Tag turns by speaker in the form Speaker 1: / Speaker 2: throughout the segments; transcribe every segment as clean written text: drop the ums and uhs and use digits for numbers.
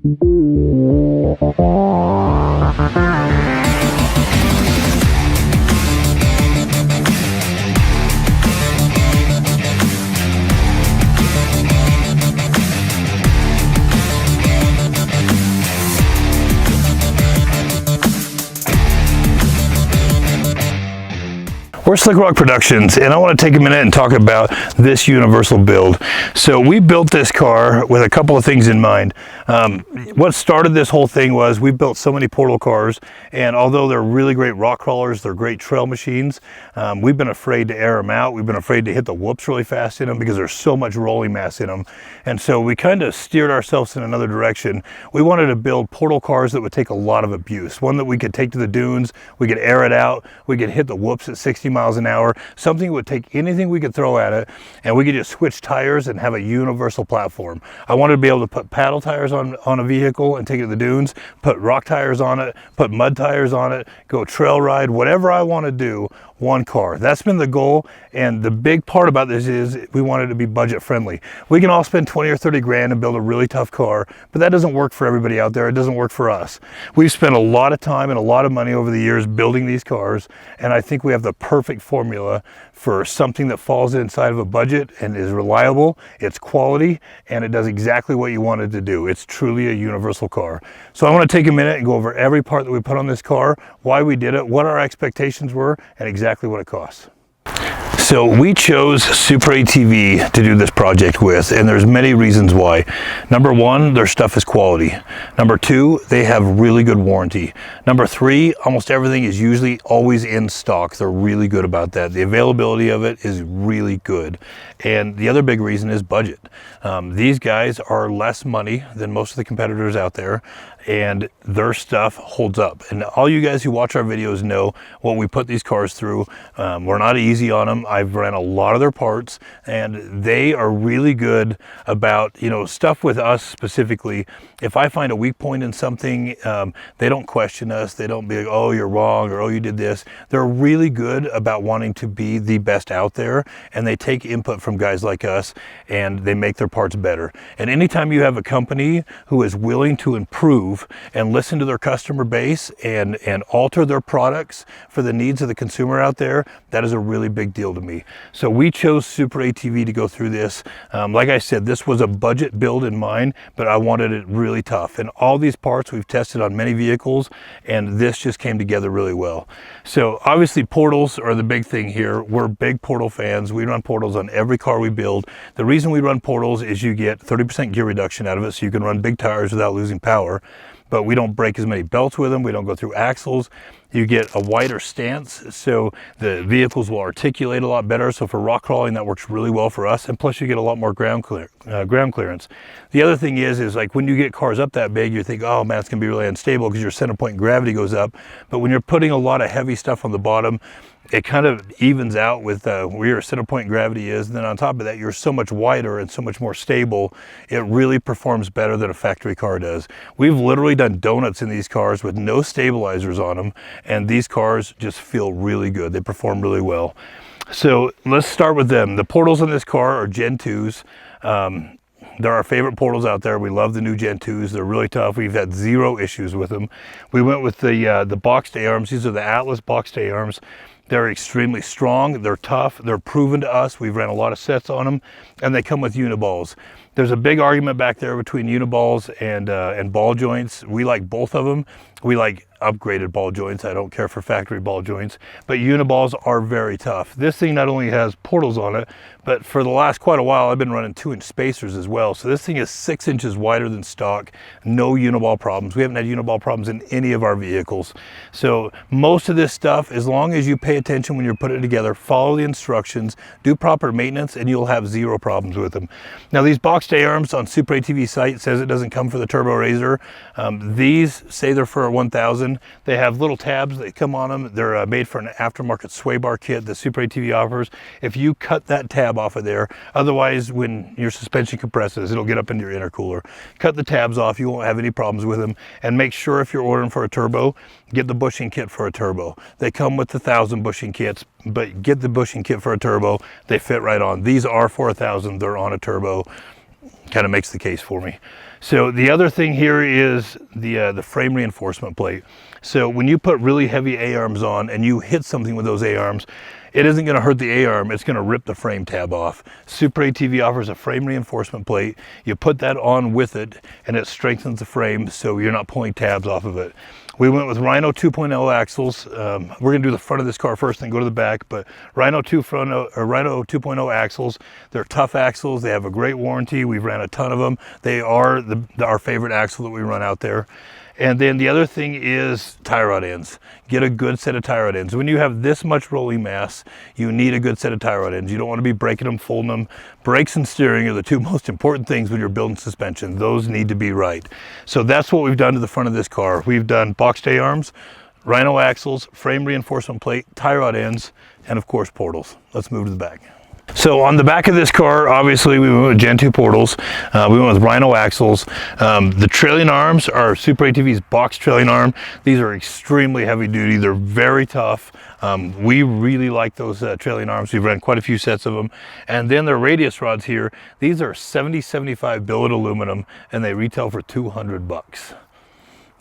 Speaker 1: We're Slikrok Productions, and I want to take a minute and talk about this universal build. So we built this car with a couple of things in mind. What started this whole thing was we built so many portal cars, and although they're really great rock crawlers, they're great trail machines, we've been afraid to air them out. We've been afraid to hit the whoops really fast in them because there's so much rolling mass in them. And so we kind of steered ourselves in another direction. We wanted to build portal cars that would take a lot of abuse. One that we could take to the dunes, we could air it out, we could hit the whoops at 60 miles an hour, something that would take anything we could throw at it, and we could just switch tires and have a universal platform. I wanted to be able to put paddle tires on a vehicle and take it to the dunes, put rock tires on it, put mud tires on it, go trail ride, whatever I want to do, one car. That's been the goal, and the big part about this is we wanted to be budget friendly. We can all spend 20 or 30 grand and build a really tough car, but that doesn't work for everybody out there. It doesn't work for us. We've spent a lot of time and a lot of money over the years building these cars, and I think we have the perfect formula for something that falls inside of a budget and is reliable, it's quality, and it does exactly what you want it to do. It's truly a universal car. So I want to take a minute and go over every part that we put on this car, why we did it, what our expectations were, and exactly what it costs. So we chose SuperATV to do this project with, and there's many reasons why. Number one, their stuff is quality. Number two, they have really good warranty. Number three, almost everything is usually always in stock. They're really good about that. The availability of it is really good. And the other big reason is budget. These guys are less money than most of the competitors out there, and their stuff holds up. And all you guys who watch our videos know what we put these cars through. We're not easy on them. I've ran a lot of their parts, and they are really good about, you know, stuff with us specifically. If I find a weak point in something, they don't question us. They don't be like, oh, you're wrong, or oh, you did this. They're really good about wanting to be the best out there, and they take input from guys like us, and they make their parts better. And anytime you have a company who is willing to improve and listen to their customer base and alter their products for the needs of the consumer out there, that is a really big deal to me. So we chose SuperATV to go through this. Like I said, this was a budget build in mind, but I wanted it really tough. And all these parts we've tested on many vehicles, and this just came together really well. So obviously portals are the big thing here. We're big portal fans. We run portals on every car we build. The reason we run portals is you get 30% gear reduction out of it, so you can run big tires without losing power. But we don't break as many belts with them. We don't go through axles. You get a wider stance, so the vehicles will articulate a lot better. So for rock crawling, that works really well for us. And plus you get a lot more ground clearance. The other thing is like when you get cars up that big, you think, oh man, it's gonna be really unstable because your center point of gravity goes up. But when you're putting a lot of heavy stuff on the bottom, it kind of evens out with where your center point of gravity is. And then on top of that, you're so much wider and so much more stable. It really performs better than a factory car does. We've literally done donuts in these cars with no stabilizers on them, and these cars just feel really good. They perform really well. So let's start with them. The portals in this car are Gen 2s. They're our favorite portals out there. We love the new Gen 2s. They're really tough. We've had zero issues with them. We went with the boxed A-arms. These are the Atlas boxed A-arms. They're extremely strong, they're tough, they're proven to us. We've ran a lot of sets on them, and they come with uniballs. There's a big argument back there between uniballs and ball joints. We like both of them. We like upgraded ball joints. I don't care for factory ball joints, but uniballs are very tough. This thing not only has portals on it, but for the last quite a while, I've been running 2-inch spacers as well. So this thing is 6 inches wider than stock. No uniball problems. We haven't had uniball problems in any of our vehicles. So most of this stuff, as long as you pay attention when you're putting it together, follow the instructions, do proper maintenance, and you'll have zero problems with them. Now these boxed A-arms on SuperATV site says it doesn't come for the turbo raiser. These say they're for a 1000. They have little tabs that come on them. They're made for an aftermarket sway bar kit that SuperATV offers. If you cut that tab off of there, otherwise when your suspension compresses, it'll get up into your intercooler. Cut the tabs off, you won't have any problems with them. And make sure if you're ordering for a turbo, get the bushing kit for a turbo. They come with the 1000 bushing kits, but get the bushing kit for a turbo. They fit right on. These are for 1000, they're on a turbo. Kind of makes the case for me. So the other thing here is the frame reinforcement plate. So when you put really heavy A-arms on and you hit something with those A-arms, it isn't going to hurt the A-arm, it's going to rip the frame tab off. SuperATV offers a frame reinforcement plate. You put that on with it and it strengthens the frame so you're not pulling tabs off of it. We went with Rhino 2.0 axles. We're going to do the front of this car first, then go to the back. But Rhino 2.0 axles, they're tough axles. They have a great warranty. We've ran a ton of them. They are our favorite axle that we run out there. And then the other thing is tie rod ends. Get a good set of tie rod ends. When you have this much rolling mass, you need a good set of tie rod ends. You don't want to be breaking them, folding them. Brakes and steering are the two most important things when you're building suspension. Those need to be right. So that's what we've done to the front of this car. We've done boxed A-arms, Rhino axles, frame reinforcement plate, tie rod ends, and of course portals. Let's move to the back. So on the back of this car, obviously we went with Gen 2 portals. We went with Rhino axles. The trailing arms are SuperATV's box trailing arm. These are extremely heavy duty. They're very tough. We really like those trailing arms. We've run quite a few sets of them. And then the radius rods here, these are 70-75 billet aluminum and they retail for $200.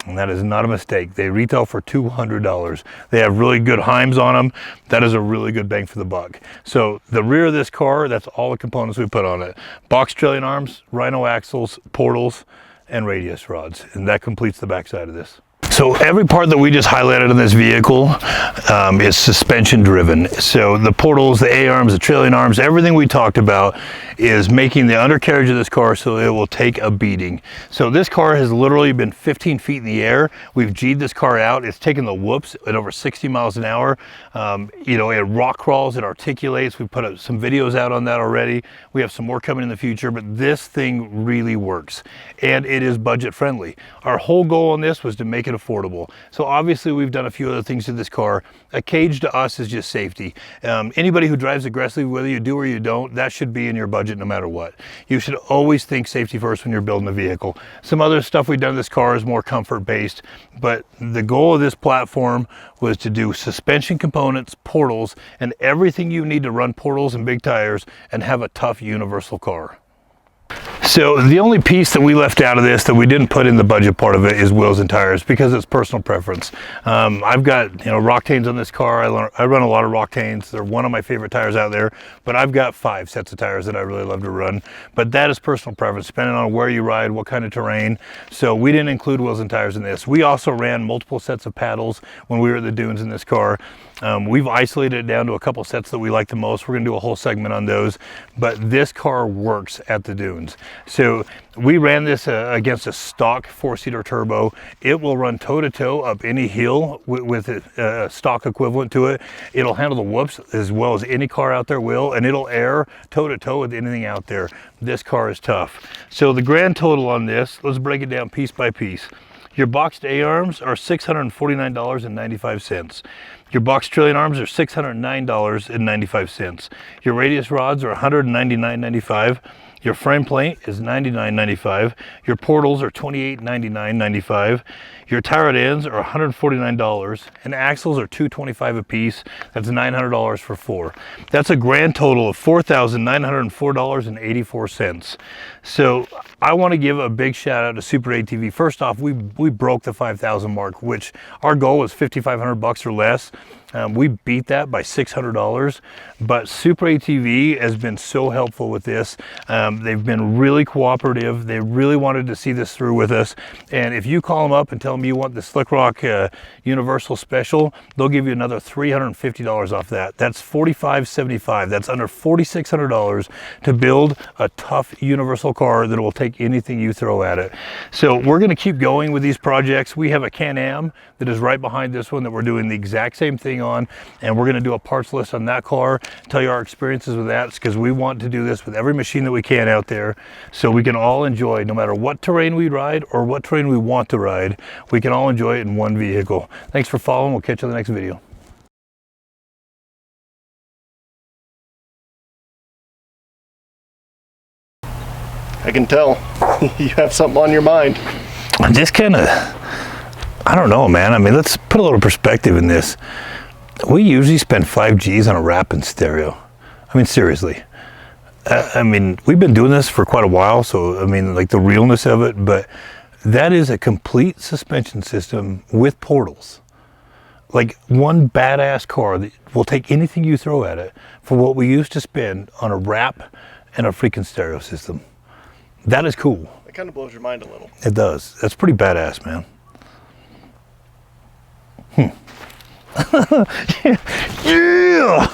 Speaker 1: And that is not a mistake. They retail for $200. They have really good heims on them. That is a really good bang for the buck. So the rear of this car, that's all the components we put on it. Box trailing arms, Rhino axles, portals, and radius rods. And that completes the backside of this. So every part that we just highlighted in this vehicle is suspension driven. So the portals, the A-arms, the trailing arms, everything we talked about is making the undercarriage of this car so it will take a beating. So this car has literally been 15 feet in the air. We've G'd this car out. It's taken the whoops at over 60 miles an hour. You know, it rock crawls, it articulates. We put some videos out on that already. We have some more coming in the future, but this thing really works and it is budget friendly. Our whole goal on this was to make it affordable. So obviously we've done a few other things to this car. A cage to us is just safety. Anybody who drives aggressively, whether you do or you don't, that should be in your budget no matter what. You should always think safety first when you're building a vehicle. Some other stuff we've done to this car is more comfort based, but the goal of this platform was to do suspension components, portals, and everything you need to run portals and big tires and have a tough universal car. So the only piece that we left out of this that we didn't put in the budget part of it is wheels and tires because it's personal preference. I've got, you know, Roctanes on this car. I run a lot of Roctanes. They're one of my favorite tires out there, but I've got 5 sets of tires that I really love to run. But that is personal preference, depending on where you ride, what kind of terrain. So we didn't include wheels and tires in this. We also ran multiple sets of paddles when we were at the dunes in this car. We've isolated it down to a couple sets that we like the most. We're gonna do a whole segment on those, but this car works at the dunes. So we ran this against a stock 4-seater turbo. It will run toe-to-toe up any hill with a stock equivalent to it. It'll handle the whoops as well as any car out there will, and it'll air toe-to-toe with anything out there. This car is tough. So the grand total on this, let's break it down piece by piece. Your boxed A-arms are $649.95. Your box trailing arms are $609.95. Your radius rods are $199.95. Your frame plate is $99.95. Your portals are $28.99.95. Your tie rod ends are $149, and axles are $225 a piece. That's $900 for 4. That's a grand total of $4,904.84. So I want to give a big shout out to SuperATV. First off, we broke the 5,000 mark, which our goal was $5,500 or less. We beat that by $600, but SuperATV has been so helpful with this. They've been really cooperative. They really wanted to see this through with us. And if you call them up and tell them you want the Slikrok Universal Special, they'll give you another $350 off that. That's $4,575. That's under $4,600 to build a tough universal car that will take anything you throw at it. So we're going to keep going with these projects. We have a Canam that is right behind this one that we're doing the exact same thing on, and we're going to do a parts list on that car, tell you our experiences with that, because we want to do this with every machine that we can out there so we can all enjoy, no matter what terrain we ride or what terrain we want to ride, we can all enjoy it in one vehicle. Thanks for following. We'll catch you on the next video.
Speaker 2: I can tell you have something on your mind.
Speaker 1: Just kind of, I don't know, man. I mean, let's put a little perspective in this. We usually spend 5 G's on a wrap and stereo. I mean, seriously. I mean, we've been doing this for quite a while, so I mean, like the realness of it, but that is a complete suspension system with portals. Like one badass car that will take anything you throw at it for what we used to spend on a wrap and a freaking stereo system. That is cool.
Speaker 2: It kind of blows your mind a little.
Speaker 1: It does. That's pretty badass, man. Yeah.